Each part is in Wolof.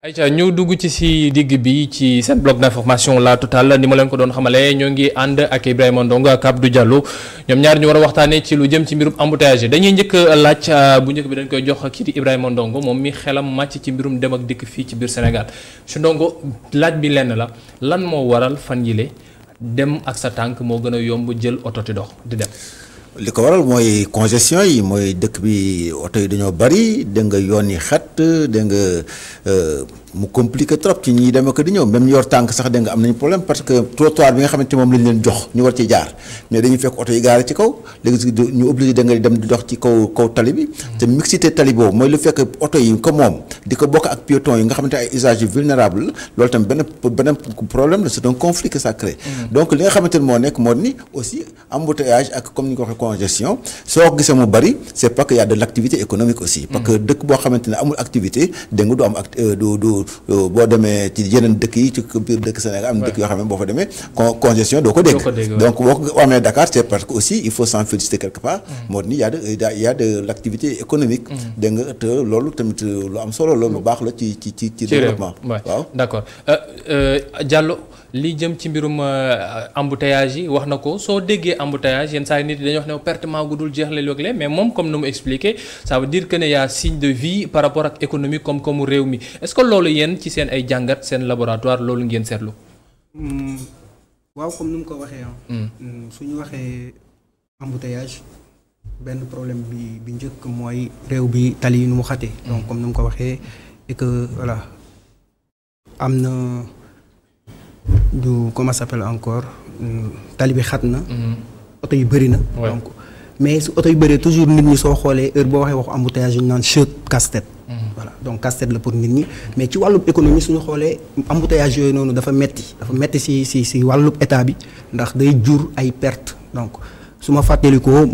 ayca ñu dugg ci si digg bi ci seen bloc d'information la totale ni ma leen ko doon xamale ñoo ngi ànd ak Ibrahima Ndongo ak Abdou Diallo ñoom ñaar ñu war a waxtaanee ci lu jëm ci mbirum embouteillage dañuy njëkk laaj bu njëkk bi dañ koy jox kii di Ibrahima Ndongo moom mi xelam màcc ci mbirum dem ak dikk fii ci biir Sénégal su Ndongo laaj bi lenn la lan moo waral fan yile dem ak sa tànk moo gën a yomb jël oto ti dox di dem. li ko waral mooy congestion yi mooy dëkk bi oto yi dañoo bari dégg nga yoon yi xat dégg nga mu compliqué trop ci ñi dem ak di ñëw même yor tànk sax dégg nga am nañu problème parce que trottoir bi nga xamante moom lañ leen jox ñu war ci jaar mais dañuy fekk oto yi gaare ci kaw léegi ñu obligé dégg nga dem di dox ci kaw tali bi te mixité tali boobu mooy lu fekk oto yi ko moom di ko bokk ak piétons yi nga xamante ay usagers vulnérables loolu tam benn problème la c'est un conflit que ça crée donc li nga xamante ne moo nekk moo ni aussi embouteillage ak comme ni ko waxee congestion soo ko gisee mu bari c'est parce que y a de l'activité économique aussi parce que dëkk boo xamante ne amul activité dégg nga du am du boo demee ci yeneen dëkk yi ci biir dëkk Sénégal am na dëkk yoo xam ne boo fa demee congestion doo ko dégg donc boo ko amee Dakar c'est parce que aussi il faut s'en féliciter quelque part moo ni y a de l'activité économique dégg nga te loolu tamit lu am solo loolu lu baax la ci développement waaw d'accord Diallo li jëm ci mbirum embouteillage yi wax na ko soo déggee embouteillage yenn saa yi nit yi dañuy wax ne pertement gu dul jeex léeg-léeg mais moom comme nu mu expliqué ça veut dire que ne y a signe de vie par rapport ak économie comme réew mi est-ce que loolu yéen ci seen ay jàngat seen laboratoire loolu ngeen seetlu. waaw comme ni mu ko waxee su ñu waxee embouteillage benn problème bi njëkk mooy réew bi tali yi nu mu xatee. donc comme ni mu ko waxee et que voilà am na. du comment ça s'appelle encore tali bi xat na. oto yu bëri na. donc mais su oto yu bëree toujours nit ñi soo xoolee heure boo waxee waxu embouteillage ñu naan chute casse-tête. voilà donc casse-tête la pour nit ñi mais ci wàllub économie suñu xoolee embouteillage yooyu noonu dafa metti si wàllub état bi ndax day jur ay pertes donc su ma fàttalikoo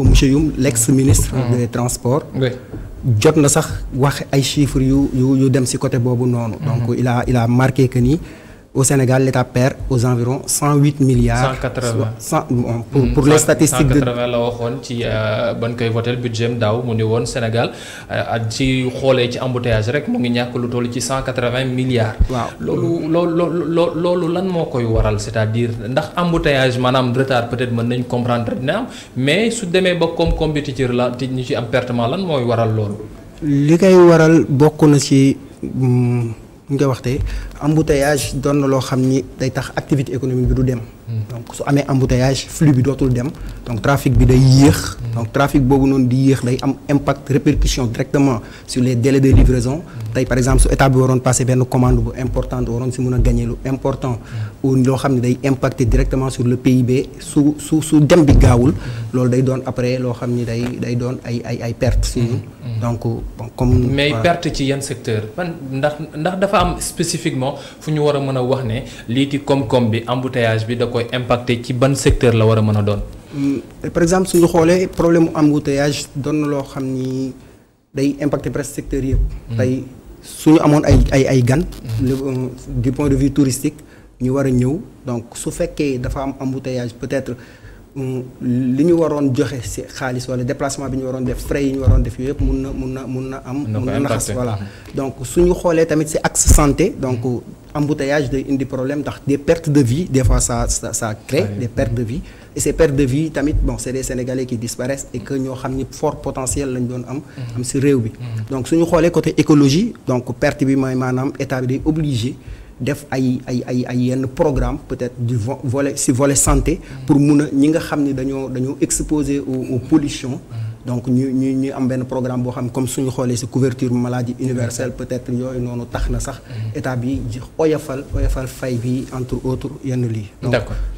monsieur Youm l'ex-ministre des transports. jot na sax wax ay chiffres yu dem ci côté boobu noonu. donc il a marqué que ni au Sénégal l'État perd aux environs 108 milliards. 180 pour les statistiques de 180 la waxoon ci ban koy voté budget daaw mu ni woon Sénégal ci xoolee ci embouteillage rek mu ngi ñàkk lu toll ci 180 milliards. waaw loolu lan moo koy waral c'est-à-dire ndax embouteillage maanaam retard peut-être mën nañ comprendre dina am mais su demee ba koom-koom bi ci la ñu ci am pertement lan mooy waral loolu. li koy waral bokk na ci. ñu koy waxtee embouteillage doon na loo xam ni day tax activité économique bi du dem. donc su amee embouteillage flux bi dootul dem donc trafic bi day yéex. donc trafic boobu noonu di yéex day am impact répercussion directement sur les délais de livraison. tey par exemple su état bi waroon passer benn commande bu importante waroon si mën a gagner lu important. ou loo xam ne day impacter directement sur le PIB su dem bi gaawul. loolu day doon après loo xam ni day doon ay pertes si donc comme. mais perte ci yan secteur ndax dafa am spécifiquement fu ñu war a mën a wax ne lii ci koom-koom bi embouteillage bi da koy impacter ci ban secteur la war a mën a doon. par exemple suñu xoolee problème mu embouteillage doon na loo xam ni day impacter presque secteur yëpp. tey suñu amoon ay gan. du point de vue touristique ñu war a ñëw donc su fekkee dafa am embouteillage peut-être. li ñu waroon joxe ci xaalis wala déplacement bi ñu waroon def frais yi ñu waroon def yooyu yëpp mun na naxas voilà donc suñu xoolee tamit ci axe santé donc embouteillage day indi problème ndax des pertes de vie des fois ça crée des pertes de vie et ces pertes de vie tamit bon c'est des Sénégalais qui disparaissent et que ñoo xam ni fort potentiel lañ doon am ci réew bi donc suñu xoolee côté écologie donc perte bi mooy maanaam état bi day obligé def ay yenn programme peut-être du volet santé pour mun a ñi nga xam ni dañoo exposé aux pollutions donc ñu am benn programme boo xam comme suñu xoolee ci couverture maladie universelle peut-être yooyu noonu tax na sax état bi oyofal fay bi entre autres yenn lii donc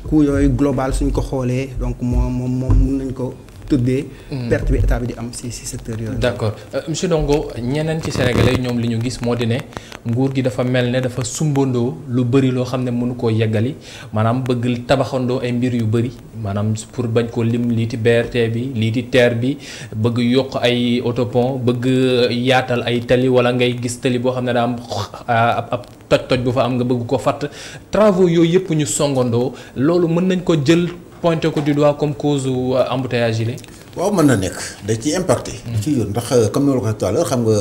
coût yooyu global suñ ko xoolee donc moom mun nañ ko tuddee perte bi état bi di am ci secteur yooyu. d'accord monsieur Ndongo ñeneen ci Sénégalais ñoom li ñu gis moo di ne nguur gi dafa mel ne dafa sumbandoo lu bëri loo xam ne mënu koo yeggali maanaam bëgg tabaxandoo ay mbir yu bëri maanaam pour bañ ko lim lii ci BRT bi lii ci TER bi bëgg yokk ay autopont bëgg yaatal ay tali wala ngay gis tali boo xam ne daa am ab toj-toj bu fa am nga bëgg ko fatt travaux yooyu yëpp ñu songandoo loolu mën nañ ko jël. pointé ko du doigt comme cause embouteillage yi waaw mën na nekk da ciy impacté. ci yoon ndax comme ni ma la ko waxee tout à l'heure xam nga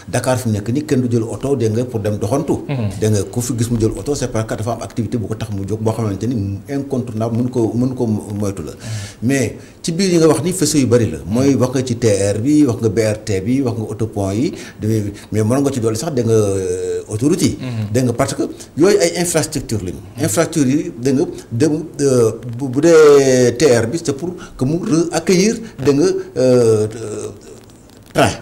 Dakar fi mu nekk nii kenn du jël oto dégg nga pour dem doxantu. dégg nga ku fi gis mu jël oto c'est parce que dafa am activité bu ko tax mu jóg boo xamante ni incontournable mën ko moytu la. mais ci biir yi nga wax ni faisceau yu bëri la mooy wax nga ci TR bi wax nga BRT bi wax nga autopont yi mais mën nga ci dolli sax dégg nga autoroute yi. dégg nga parce que yooyu ay infrastructure lañu. infrastructure yi dégg nga bu dee TR bi c'est pour que mu accueillir dégg nga train.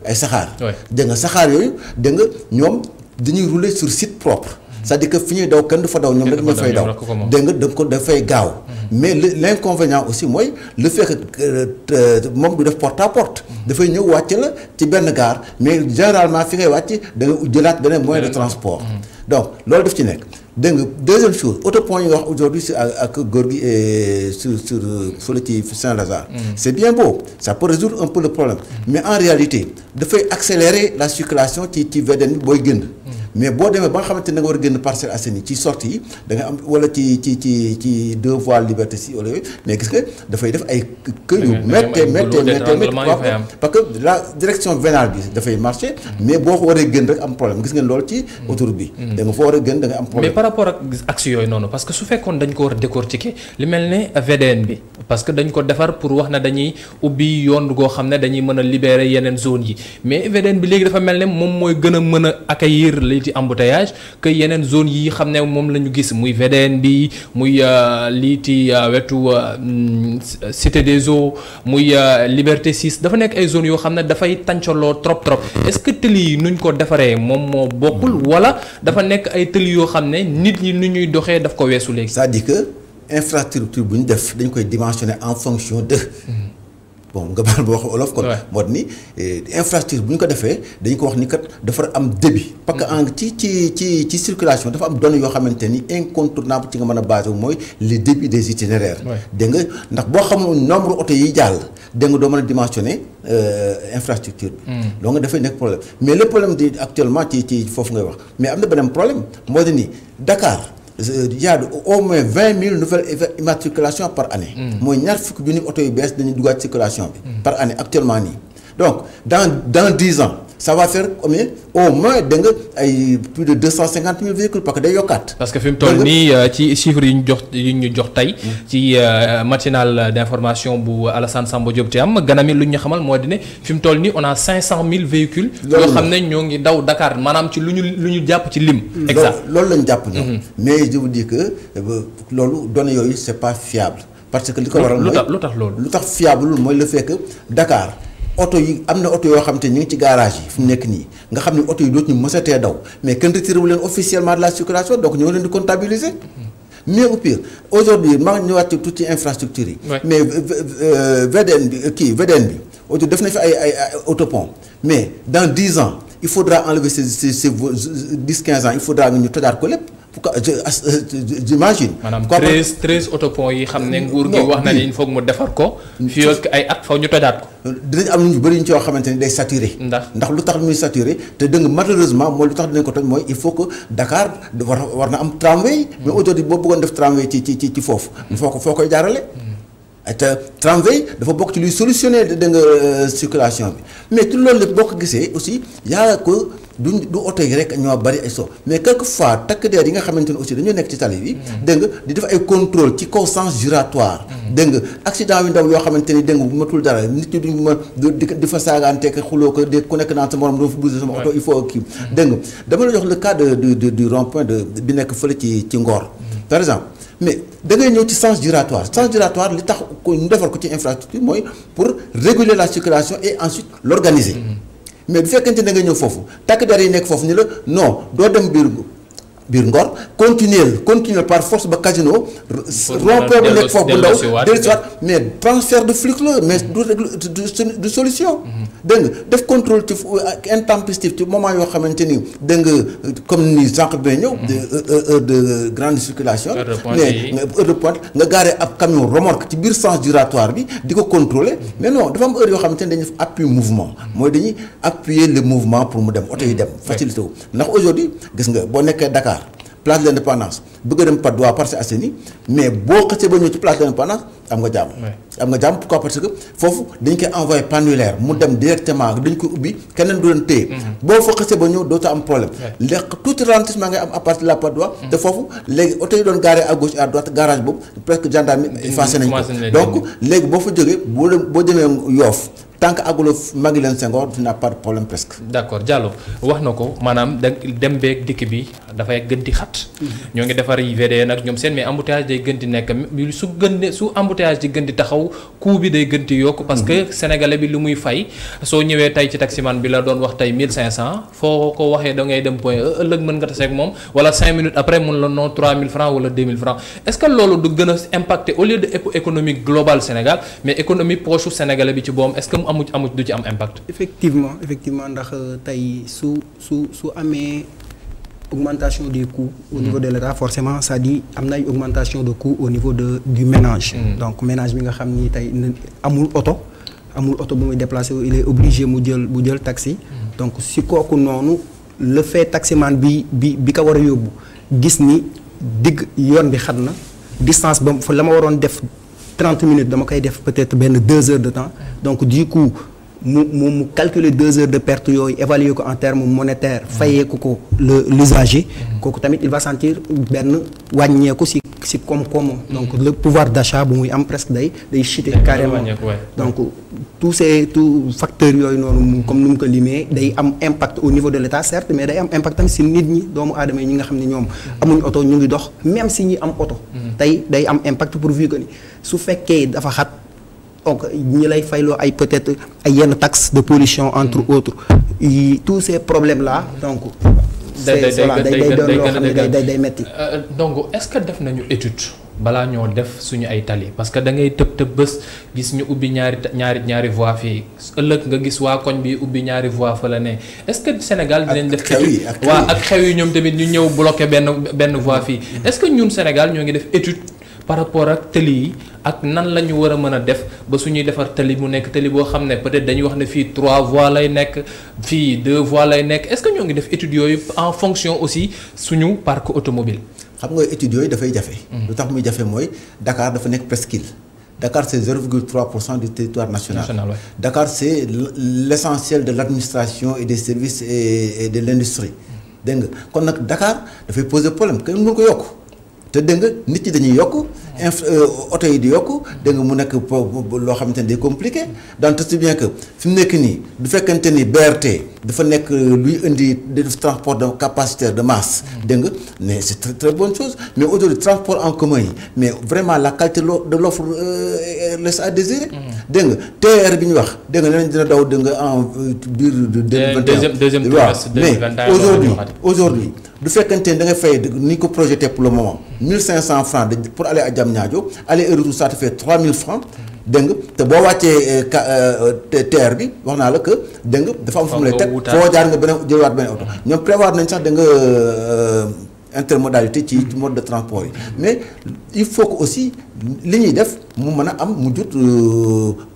ay saxaar. dégg nga saxaar yooyu dégg nga ñoom dañuy rouler sur site propre. c'est-à-dire que fi ñuy daw kenn du fa daw ñoom rek ñoo fay daw dégg nga ko dafay gaaw. mais l'inconvénient aussi mooy le fait que moom du def porte à porte. dafay ñëw wàcc la ci benn gare mais généralement fi ngay wàcc da nga jëlaat beneen moyen de transport. donc loolu daf ci nekk. dégg nga deuxième chose autopont yi nga wax aujourd'hui si ak góor gi sur fële ci Saint-Lazare. c'est bien beau ça peut résoudre un peu le problème. mais en réalité dafay accélérer la circulation ci VDN bi booy génn. mais boo demee ba nga xamante ne da nga war a génn Parcelles Assainies ci sortie yi da nga am wala ci deux voies Liberté si wala yooyu mais gis nga dafay def ay kër yu méttee parce que la direction vénale bi dafay marcher mais boo ko waree génn rek am problème gis ngeen loolu ci autoroute bi da nga foo war a génn da nga am problème. mais par rapport ak axe yooyu noonu parce que su fekkoon dañ ko war a décortiquer li mel ne VDN bi parce que dañ ko defar pour wax na dañuy ubbi yoon goo xam ne dañuy mën a libérer yeneen zone yi mais VDN bi léegi dafa mel ne moom mooy gën a mën a accueillir ci embouteillage que yeneen zone yi xam ne moom la ñu gis muy VDN bi muy lii ci wetu Cité des Eaux muy Liberté 6 dafa nekk ay zones yoo xam ne dafay tàncaloo trop est-ce que tëli yi nuñ ko defaree moom moo bokkul wala dafa nekk ay tëli yoo xam ne nit ñi nu ñuy doxee daf ko weesu léegi. c'est-à-dire que infrastructure bu ñu def dañ koy dimensionner en fonction de. bon nga baal boo wax olof kon moo ni infrastructure bu ñu ko defee dañu ko wax ni kat dafa am débit parce que en ci circulation dafa am données yoo xamante ni incontournable ci nga mën a basé wu mooy les débits des itinéraires dégg nga ndax boo xamul nombre oto yi jàll dégg nga doo mën a dimensionner infrastructure bi donc dafay nekk problème mais le problème di actuellement ci foofu ngay wax mais am na beneen problème moo di ni Dakar il y a au moins 20 000 nouvelles immatriculations par année. mooy ñaar fukki junni oto yu bees dañuy duggaat circulation bi. par année actuellement nii donc dans 10 ans ça va faire combien au moins da nga ay plus de 250 000 véhicules parce que day yokkaat. parce que fi mu toll nii ci chiffres yi ñu jox tey. ci matinal d'information bu Alassane Samba Diop Thiam ganami lu ñu xamal moo di ne fi mu toll nii on a 500 000 véhicules. yoo xam ne ñoo ngi daw Dakar maanaam ci lu ñu jàpp ci lim. exact loolu lañu jàpp ñoom. mais je vous dis que loolu données yooyu c'est pas fiable. parce que li ko waral mooy lu tax fiable mooy le fait que Dakar. oto yi am na oto yoo xam te ñu ngi ci garage yi fu mu nekk nii nga xam ne oto yi dootuñu mësatee daw mais kenn retiré wu leen officiellement de la circulation donc ñu ngi leen di comptabiliser. mais au pire aujourd'hui maa ngi ñëwaat ci tuuti infrastructure yi. mais VDN bi VDN bi aujourd'hui def na fi ay autopont mais dans 10 ans il faudra enlever ces 10-15 ans il faudra nga ñu tojaat ko lépp. pourquoi j'imagine. maanaam 13 autopont yi xam ne nguur gi wax na ni il faut mu defar ko. fii ak ay at faw ñu tojaat ko. dinañ am ñu bëri ñu ci yoo xamante ni day saturé. ndax lu tax muy saturé te dëgg malheureusement mooy lu tax dinañ ko toj mooy il faut que Dakar war na am tramway. mais aujourd'hui boo bëggoon def tramway ci foofu. foo koy jaarale. te tramway dafa bokk ci luy solutionner da nga circulation bi mais tout loolu lépp boo ko gisee aussi yaa ko du oto yi rek ñoo bari ay so mais quelquefois takk der yi nga xamante ne aussi dañoo nekk ci tali bi. dégg nga di def ay contrôle ci kaw sens giratoire. dégg nga accident yu ndaw yoo xamante ni dégg nga bu matul dara nit ñi duñ ma di fa saagaanteeg xuloo ko ku nekk naan sa morom doo fa bouger sama oto il faut kii. dégg nga dama la jox le cas du rond-point bi nekk fële ci Ngor par exemple. mais da ngay ñëw ci sens giratoire li tax ko ñu defar ko ci infrastructure mooy pour réguler la circulation et ensuite l'organiser. mais bu fekkente da nga ñëw foofu takk der yi nekk foofu ni la non doo dem biir Ngor continuer par force ba Casino rond-point bu nekk foofu bu ndaw dellusiwaat mais transfert de flux la mais du solution. dégg nga def contrôle ci intempestif ci moment yoo xamante ni dégg nga comme ni sànq bi ñëw. heure de grande circulation. mais heure de pointe nga gaaree ab camion remorque ci biir sens giratoire bi di ko contrôler mais non dafa am heure yoo xamante ni dañuy def appui mouvement mooy dañuy appuyer le mouvement pour mu dem oto yi dem facilité wu ndax aujourd'hui gis nga boo nekkee Dakar place de l'Indépendance bëgg a dem Patte d'Oie Parcelles Assainies mais boo xësee ba ñëw ci place de l'Indépendance am nga jàmm. am nga jàmm pourquoi parce que foofu dañ koy envoyé pendulaire mu dem directement dañ ko ubbi keneen du leen téye. boo fa xësee ba ñëw dootoo am problème. léegi tuuti ralentissement ngay am à partir de la Patte d'Oie. te foofu léegi oto yi doon garé à gauche à droite garage boobu presque gendarme effacé nañ ko donc léegi boo fa jógee boo demee Yoff tant que àgguloo Maguilène Senghor tu n'as pas de problème presque. d'accord Diallo wax na ko maanaam dem beeg dikk bi dafay gën di xat. ñoo ngi defar VDN nag ñoom seen mais embouteillage day gën di nekk su embouteillage di gën di taxaw coût bi day gën di yokk. parce que sénégalais bi lu muy fay soo ñëwee tey ci taximan bi la doon wax tey 1500 foo ko waxee da ngay dem point ëllëg mën nga taseeg moom wala 5 minutes après mun la non 3000 francs wala 2000 francs est-ce que loolu du gën a impacter au lieu de économie globale Sénégal mais économie poche sénégalais bi ci boom est-ce que amu du ci am impact. effectivement ndax tey su amee augmentation des coûts au niveau de l'État forcément ça dit am na ay augmentation de coûts au niveau du ménage. Donc ménage bi nga xam ni tey amul oto bu muy déplacé il est obligé mu jël taxi. Donc si kooku noonu le fait taximan bi ko war a yóbbu gis ni digg yoon bi xat na distance ba fa la ma waroon def 30 minutes dama koy def peut-être benn 2 heures de temps donc du coup mu calculer 2 heures de perte yooyu évaluer ko en termes monétaires fayeeku ko l'usager kooku tamit il va sentir benn wàññeeku si koom-koomam donc le pouvoir d'achat bu muy am presque day chuter carrément donc tout facteurs yooyu noonu comme nu mu ko limee day am impact au niveau de l'État certes mais day am impact tamit si nit ñi doomu aadama yi ñi nga xam ne ñoom amuñ oto ñu ngi dox même si ñi am oto tey day am impact pourvu que ni su fekkee dafa xat donc ñi lay fayloo ay peut-être ay yenn taxes de pollution entre autres tous ces problèmes là donc day doon loo xam ne day metti donc est-ce que def nañu étude balaa ñoo def suñu ay tali parce que da ngay tëb bés gis ñu ubbi ñaari voies fii ëllëg nga gis waa koñ bi ubbi ñaari voies fa la ne est-ce que Sénégal dinañ def étude ak xew yi ñoom tamit ñu ñëw bloquer benn voie fii est-ce que ñun Sénégal ñoo ngi def étude par rapport ak tali yi ak nan la ñu war a mën a def ba suñuy defar tali mu nekk tali boo xam ne peut-être dañuy wax ne fii 3 voies lay nekk fii 2 voies lay nekk est-ce que ñoo ngi def études yooyu en fonction aussi suñu parc automobile xam nga études yooyu dafay jafe. lu tax muy jafe mooy Dakar dafa nekk presqu'île. Dakar c'est 0,3% du territoire national. Ouais. Dakar c'est l'essentiel de l'administration et des services et de l'industrie. dégg nga kon nag Dakar dafay poser problème kenn mënu ko yokk. te dégg nga nit ñi dañuy yokk oto yi di yokk dégg nga mu nekk loo xamante ne day compliqué donc c'est bien que fi mu nekk nii du fekkente ni BRT dafa nekk luy indi def transport de capacitaire de masse dégg nga mais c'est très très bonne chose mais aujourd'hui transport en commun yi mais vraiment la qualité de l'offre laisse à désirer dégg nga TER bi ñu wax dégg nga leneen dina daw dégg nga en biir de 2021 deuxième trimestre 2021 mais aujourd'hui du fekkente ni da nga fay ni ko projeté pour le moment 1500 francs pour aller à Diamniadio aller et retour ça te fait 3000 francs dégg nga te boo wàccee TER bi wax naa la que dégg nga dafa am fu mu lay teg foo jaar nga beneen jëlaat beneen oto ñoom prévoir nañ sax da nga intermodalité ci mode de transport yi mais il faut que aussi li ñuy def mu mën a am mu jut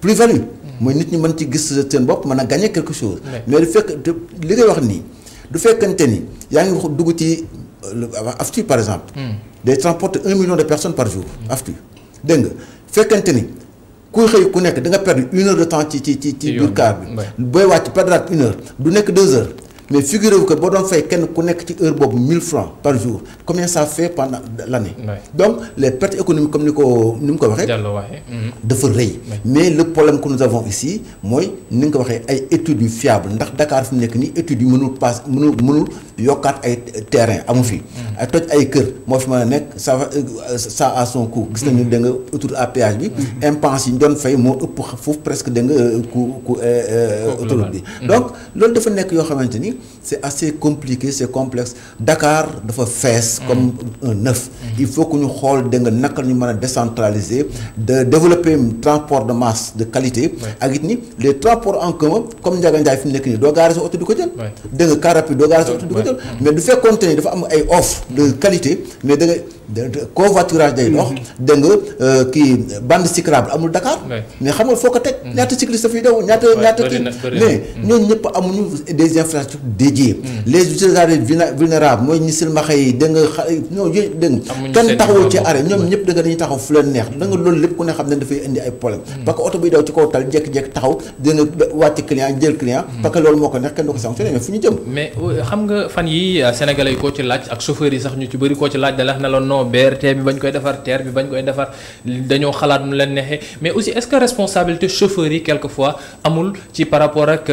plus-value mooy nit ñi mën ci gis seen bopp mën a gagner quelque chose mais du fekk li ngay wax nii du fekkante ni yaa ngi wax dugg ci AFTU par exemple day transporter 1 million de personnes par jour AFTU dégg nga fekkante ni kuy xëy ku nekk da nga perdre 1 heure de temps ci biir car bi booy wàcc perdre 1 heure du nekk 2 heures mais figurez-vous que boo doon fay kenn ku nekk ci heure boobu 1000 francs par jour combien ça fait pendant l'année donc les pertes économiques comme ni mu ko waxee dafa rëy mais le problème que nous avons ici mooy ni nga ko waxee ay études yu fiable ndax Dakar fi mu nekk nii études yi mënul yokkaat ay terrain amu fi ay toj ay kër moo fi mën a nekk ça a son coût gis nañu da nga autoroute à péage bi impense yi ñu doon fay moo ëpp foofu presque da nga coût autoroute bi donc loolu dafa nekk yoo xamante ni c'est assez compliqué c'est complexe Dakar dafa fees comme un œuf il faut que ñu xool da nga naka ñu mën a décentraliser de développer transport de masse de qualité ak it ni les transports en commun comme Ndiaga Ndiaye fi mu nekk nii doo gaare sa oto di ko jël da nga car rapide doo gaare sa oto di ko jël mais du fekkoonte ni dafa am ay offre de qualité mais da nga covoiturage day dox. dégg nga kii bande cyclable amul Dakar. mais xam nga foo ko teg. ñaata cycliste dafay daw ñaata kii mais ñooñu ñëpp amuñu des infrastructures dédiées. les utilisateurs vulnérables mooy ñi silmaxa yi dégg nga ñoo yooyu dégg nga kenn taxawul ci arrêt ñoom ñëpp da nga dañuy taxaw fu leen neex da nga loolu lépp ku ne xam ne dafay indi ay problème parce que oto biy daw ci kaw tal jékki-jékki taxaw dina wàcc client jël client parce que loolu moo ko neex kenn du ko sanctionné mais fu ñu jëm. mais xam nga fan yi sénégalais yi koo ci laaj ak chauffeurs yi sax ñu ci bëri koo ci laaj da la wax ne la non BRT bi bañ koy defar TER bi bañ koy defar dañoo xalaat nu leen neexee mais aussi est-ce que responsabilité chauffeurs yi quelquefois amul ci par rapport ak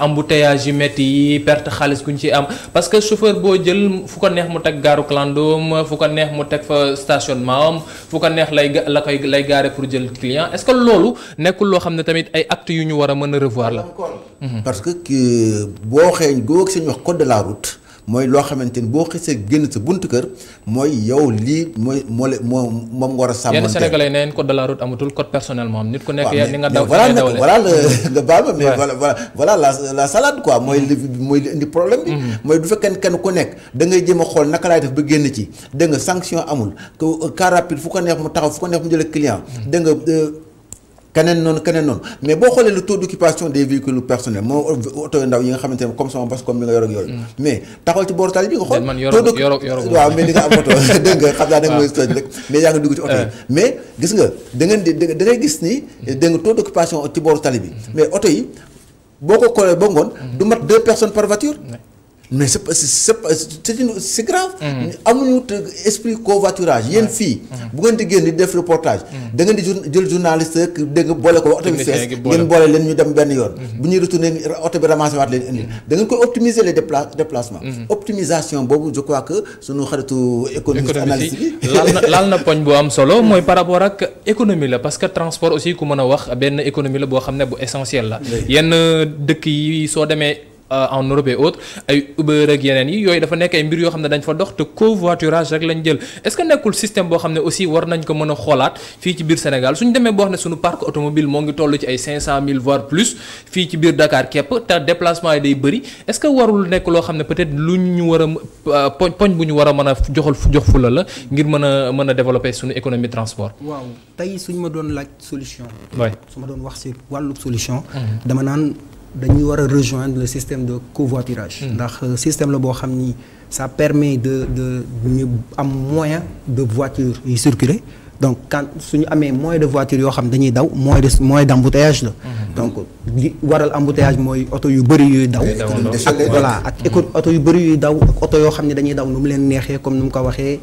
embouteillage yu métti yi perte xaalis ku ñu ci am parce que chauffeur boo jël fu ko neex mu teg gaaru clandoom fu ko neex mu teg fa stationnement am fu ko neex lay gaare pour jël client est-ce que loolu nekkul loo xam ne tamit ay actes yu ñu war a mën a revoir la. parce que boo xee wax code de la route mooy loo xamante ni boo xisee génn sa buntu kër mooy yow lii moom nga war a sàmmonte. yenn sénégalais neen code de la route amatul code personnel moom nit ku nekk ni nga daw. voilà nga baal ma mais voilà la salade quoi mooy li indi problème bi. mooy du fekkee kenn ku nekk da ngay jéem a xool naka laay def ba génn ci dégg nga sanction amul car rapide fu ko neex mu taxaw fu ko neex mu jëlee client dégg nga. keneen noonu mais boo xoolee le taux d'occupation des véhicules personnels moo oto yu ndaw yi nga xamante ne comme sama bas comme bi nga yor ak yooyu mais taxawal ci booru tali bi nga xool waaw mais di nga am oto dégg nga xam naa da nga mooy soj rek mais yaa ngi dugg ci oto yi mais gis nga da ngay gis ni dégg nga taux d'occupation ci booru tali bi mais oto yi boo ko xoolee ba ngoon du mat 2 personnes par voiture mais c'est grave. amuñu esprit covoiturage yéen fii. bu ngeen di génn di def reportage. da ngeen di jël journaliste rek dégg nga boole ko ba oto bi fees ngeen boole leen ñu dem benn yoon. bu ñuy retourné oto bi ramassé waat leen indi. da ngeen koy optimiser les déplacements. optimisation boobu je crois que sunu xaritu économiste analyste bi. laal na poñ bu am solo mooy par rapport ak économie la parce que transport aussi ku mën a wax benn économie la boo xam ne bu essentiel la. yenn dëkk yi soo demee. En Europe et autres ay Uber ak yeneen yi yooyu dafa nekk ay mbir yoo xam ne dañ fa dox te covoiturage rek lañ jël est-ce que nekkul système boo xam ne aussi war nañ ko mën a xoolaat fii ci biir Sénégal suñu demee boo xam ne suñu parc automobile moo ngi toll ci ay 500 000 voire plus fii ci biir Dakar képp te déplacement yi day bëri est-ce que warul nekk loo xam ne peut-être lu ñu war a poñ bu ñu war a mën a jox fula la ngir mën a développer suñu économie transport. waaw tey suñu ma doon laaj solution. waay su ma doon wax ci wàllu solution. dama naan. dañuy war a rejoindre le système de covoiturage. ndax système la boo xam ni ça permet de ñu am moyen de voiture yuy circuler donc quand suñu amee moyen de voiture yoo xam dañuy daw moyen d'embouteillage la. donc li waral embouteillage mooy oto yu bëri yuy daw. ak voilà ak oto yu bëri yuy daw ak oto yoo xam ne dañuy daw nu mu leen neexee comme nu mu ko waxee.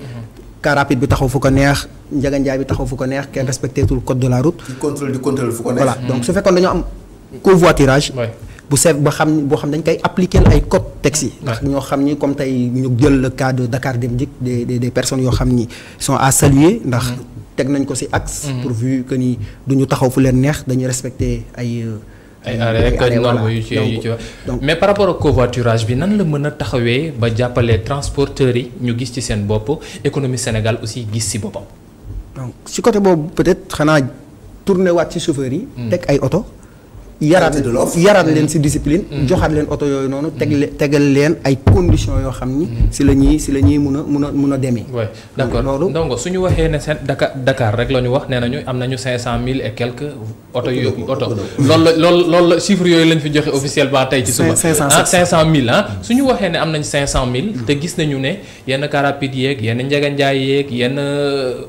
car rapide bi taxaw fu ko neex njaganjaay bi taxaw fu ko neex kenn respecté tul code de la route. di contrôle fu ko neex. voilà donc su fekkoon dañoo am. covoiturage boo xam dañ koy appliquer ay code taxi ndax ñoo xam ni comme tey ñu jël le cas de Dakar Dem Dikk des personnes yoo xam ni sont à saluer ndax teg nañ ko ci axe pourvu que ni duñu taxaw fu leen neex dañuy respecter ay arrêt normes yu ci donc mais par rapport ak covoiturage bi nan la mën a taxawee ba jàppale transporteurs yi ñu gis ci seen bopp économie Sénégal aussi gis ci boppam donc ci côté boobu peut-être xanaa tourner waat ci chauffeurs yi teg ay oto yaraat leen ci discipline joxaat leen oto yooyu noonu tegal leen ay conditions yoo xam ni ci la ñuy mun a demee. oui d'accord loolu donc suñu waxee ne seen Dakar rek la ñu wax nee nañu am nañu 500 000 et quelques oto yu loolu la chiffre yooyu lañ fi joxe officiellement tey ci suba. 500 000 suñu waxee ne am nañ 500 000 te gis nañu ne yenn car rapide yeeg yenn njaganjaay yeeg yenn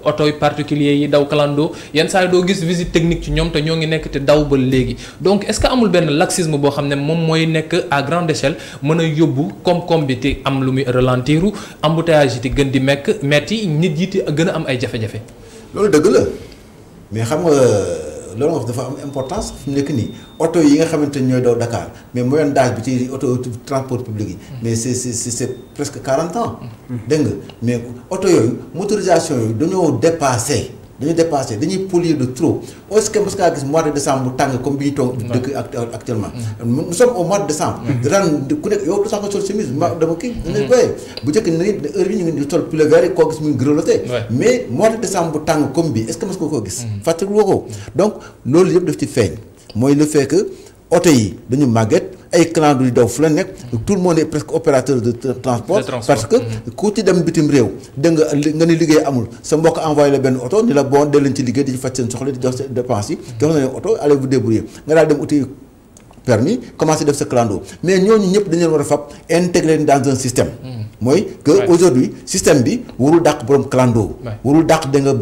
oto particuliers yi daw clando yenn saa yi doo gis visite technique ci ñoom te ñoo ngi nekk te daw ba léegi donc est-ce que amul benn laxisme boo xam ne moom mooy nekk à grande échelle mën a yóbbu koom-koom bi te am lu muy ralentiru embouteillage yi te gën di metti nit yi te gën a am ay jafe-jafe. loolu dëgg la mais xam nga loolu wax dafa am importance fi mu nekk nii oto yi nga xamante ni ñooy daw Dakar mais moyenne d'âge bi ci auto transport public yi. mais c'est presque 40 ans. dégg nga mais oto yooyu motorisation yooyu dañoo dañuy polluer de trop est-ce que mos ngaa gis mois de décembre bu tàng comme bi ñu toog dëkk actuellement nous sommes au mois de décembre daan ku nekk yow du sax nga sol chemise dama kii nga koyee bu njëkk na heure bi ñu ngi sol pull vert yi koo gis muy grelotté mais mois de décembre bu tàng comme bi est-ce que mos nga koo gis fàttali woo ko donc loolu yëpp daf ci feeñ mooy le fait que oto yi dañu màgget ay clando di daw fu la nekk tout le monde est presque opérateur de transport parce que ku ci dem bitim réew dégg nga ni liggéey amul sa mbokk envoyé la benn oto ni la bon dee leen ci liggéey di ci faj seen soxla di jox seen dépense yi jox na leen oto allez vous débrouiller nga daal dem uti permis commencer def sa clando mais ñooñu ñëpp dañu leen war a fab intégrer dans un système mooy que aujourd'hui système bi warul dàq borom clando warul dàq da nga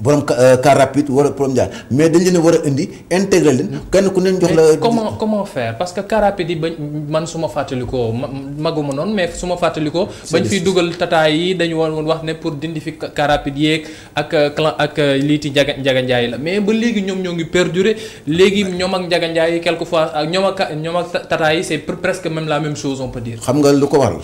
borom car rapide wala borom jaar mais dañ leen war a indi intégrer leen kenn ku ne jox la. comment faire parce que car rapide yi ba man su ma fàttalikoo maguma noonu mais su ma fàttalikoo. bañ fiy dugal tata yi dañu woon wax ne pour dindi fi car rapide yeeg ak liiti Njaga Njaay la mais ba léegi ñoom ñoo ngi perdurer léegi ñoom ak Njaga Njaay quelquefois ak ñoom ak tata yi c'est presque même la même chose on peut dire. xam nga lu ko waral.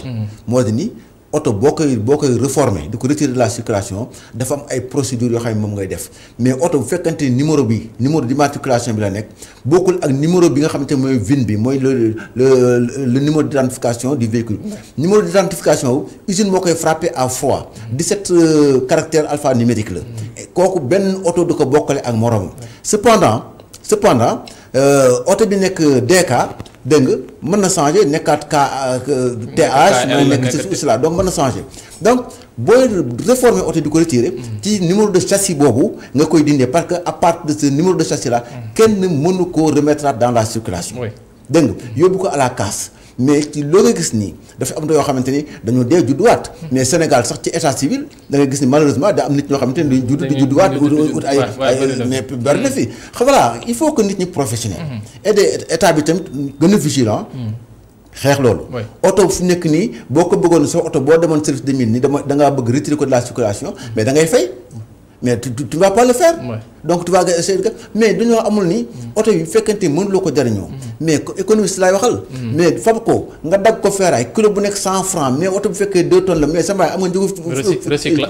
moo di ni. oto boo koy réformer di ko retirer de la circulation dafa am ay procédures yoo xam ne moom ngay def mais oto bu fekkante ni numéro d'immatriculation bi la nekk bokkul ak numéro bi nga xamante ne mooy VIN bi mooy le numéro d'identification du véhicule. numéro d'identification wu usine moo koy frappé à froid 17 caractères alphanumériques la. kooku benn oto du ko bokkale ak moroom. cependant oto bi nekk DK. dégg nga mën na changer nekkaat TH mën na nekk ci cela donc mën na changer donc booy réformer oto di ko retirer ci numéro de châssis boobu nga koy dindee parce que à partir de ce numéro de châssis là kenn mënu koo remettre dans la circulation dégg nga yóbbu ko à la casse mais ci loo nga gis nii dafa am na yoo xamante ni dañoo dee judduwaat mais Sénégal sax ci état civil da ngay gis ni malheureusement da am nit ñoo xamante ni dañu di judduwaat ut ay mais bari na fi voilà il faut que nit ñi professionnel et état bi tamit gën a vigilant xeex loolu oto fu nekk nii boo ko bëggoon sa oto boo demoon service de mine ni da ngaa bëgg retirer ko de la circulation mais da ngay fay mais tu vas pas le faire donc tu vas essayer mais dañoo amul ni oto yi fekkente mënuloo ko jariñoo mais économiste laay waxal mais fab ko nga dagg ko feeraay kilo bu nekk 100 francs mais oto bu fekkee 2 tonnes la mais sama am nga njëgu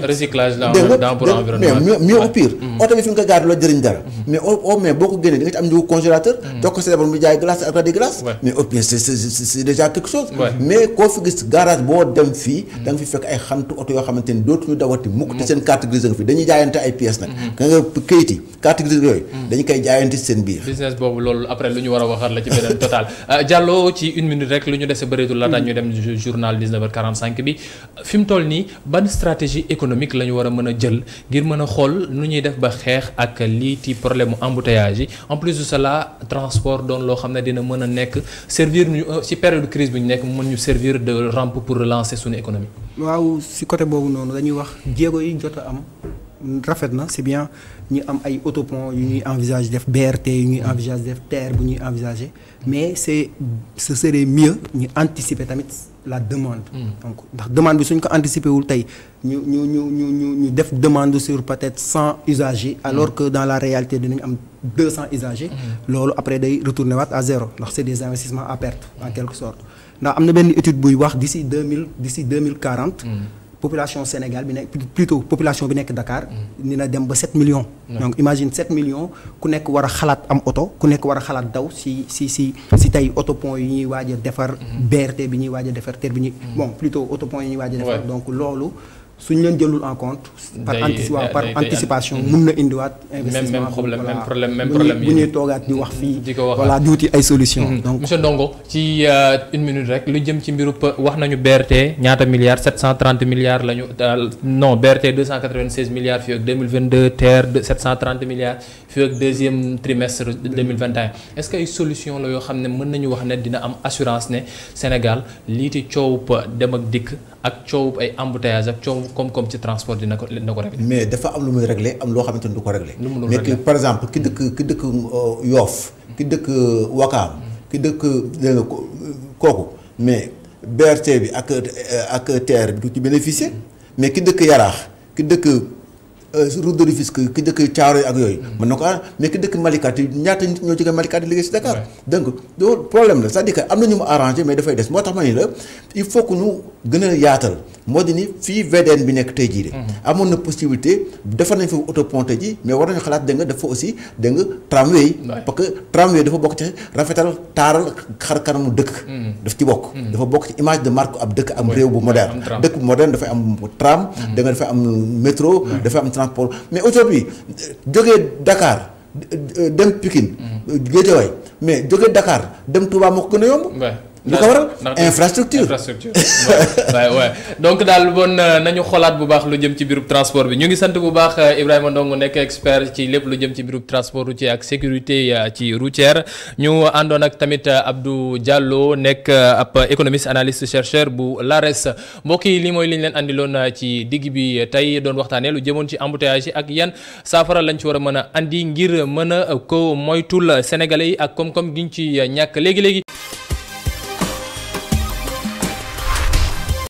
recyclage dans pour l'environnement mais mieux au pire oto bi fi nga ko gaar la jëriñ dara mais boo ko génnee da nga ci am njëgu congélateur jox ko célèbre mu jaay glace ak radi glace mais au pire c'est déjà quelque chose mais koo fi gis garage boo dem fii da nga fi fekk ay xantu oto yoo xamante ni dootuñu dawati mukk te seen carte grise nga fi dañuy jaayante ay pièces nag ka nga këyit yi carte grise yooyu dañu koy jaayante seen biir business boobu loolu après lu ñu war a waxaat la ci beneen total Diallo ci une minute rek lu ñu dese bëreetul laata ñu dem journal 19h45 bi fi mu toll nii ban stratégie économique la ñu war a mën a jël ngir mën a xool nu ñuy def ba xeex ak lii ci problème mu embouteillage yi en plus de cela transport doon loo xam ne dina mën a nekk servir ñu ci période crise bi ñu nekk mën ñu servir de rampe pour relancer suñu économie. waaw si côté boobu noonu dañuy wax jéego yi jot a am rafet na c'est bien ñu am ay autopont yu ñuy envisager def BRT yu ñuy envisager def TER bu ñuy envisager mais ce serait mieux ñu anticiper tamit la demande. donc ndax demande bi suñ ko anticiper wul tey ñu def demande sur peut-être 100 usagers alors que dans la réalité dinañ am 200 usagers. loolu après day retourner waat à zéro ndax c'est des investissements à perte en quelque sorte ndax am na benn étude buy wax d'ici 2040. population Sénégal bi nekk plutôt population bi nekk Dakar dina dem ba 7 millions donc imagine 7 millions ku nekk war a xalaat am oto ku nekk war a xalaat daw si tey autopont yi ñuy waaj a defar BRT bi ñuy waaj a defar TER bi ñuy bon plutôt autopont yi ñuy waaj a defar donc loolu suñ leen jëlul en compte par anticipation mun na indiwaat investissement même problème bu ñuy toogaat di wax fii voilà di wuti ay solution donc monsieur Ndongo ci une minute rek lu jëm ci mbiru wax nañu BRT ñaata milliards 730 milliards lañu non BRT 296 milliards fii ak 2022 TER 730 milliards fii ak deuxième trimestre 2021 est-ce que ay solution la yoo xam ne mën nañu wax ne dina am assurance ne Sénégal lii ci coow dem ak dikk ak coow ay embouteillage ak coow comme ci transport dina ko régler. mais dafa am lu muy régler am loo xamante ni du ko régler. mais par exemple ki dëkk Yoff ki dëkk Wakaam ki dëkk kooku mais BRT bi ak TER bi du ci bénéficier mais ki dëkk Yaraax ki dëkk route de Rufisque ki dëkk Thiaroye ak yooyu mën na ko mais ki dëkk Malika ñaata nit ñoo jógee Malika di liggéey si Dakar donc loolu problème la c'est-à-dire que am na ñu mu arrangé mais dafay des moo tax ma ni la il faut que ñu gën a yaatal moo di ni fii VDN bi nekk tey jii de amoon na possibilité defar nañ fa autopont tey jii mais war nañu xalaat dégg nga dafa aussi dégg nga tramway parce que tramway dafa bokk ci rafetal taaral xar kanamu dëkk daf ci bokk dafa bokk ci image de marque ab dëkk am réew bu moderne dëkk bu moderne dafay am tram da nga dafay am métro dafay am transport mais aujourd'hui jógee Dakar dem Pikine. Guédiawaye mais jóge Dakar dem Touba moo ko gën a yomb. lu ko waral infrastructure waaw donc daal bon nañu xoolaat bu baax lu jëm ci birub transport bi ñu ngi sant bu baax Ibrahima Ndongo nekk expert ci lépp lu jëm ci birub transport routier ak sécurité ci routière ñu àndoon ak tamit Abdou Diallo nekk ab économiste analyste chercheur bu l'ARES mbokk yi li mooy li ñu leen andiloon ci digg bi tey doon waxtaanee lu jëmoon ci embouteillage yi ak yan saafara lañ ci war a mën a andi ngir mën a ko moytul sénégalais yi ak koom-koom gi ñu ci ñàkk léegi-léegi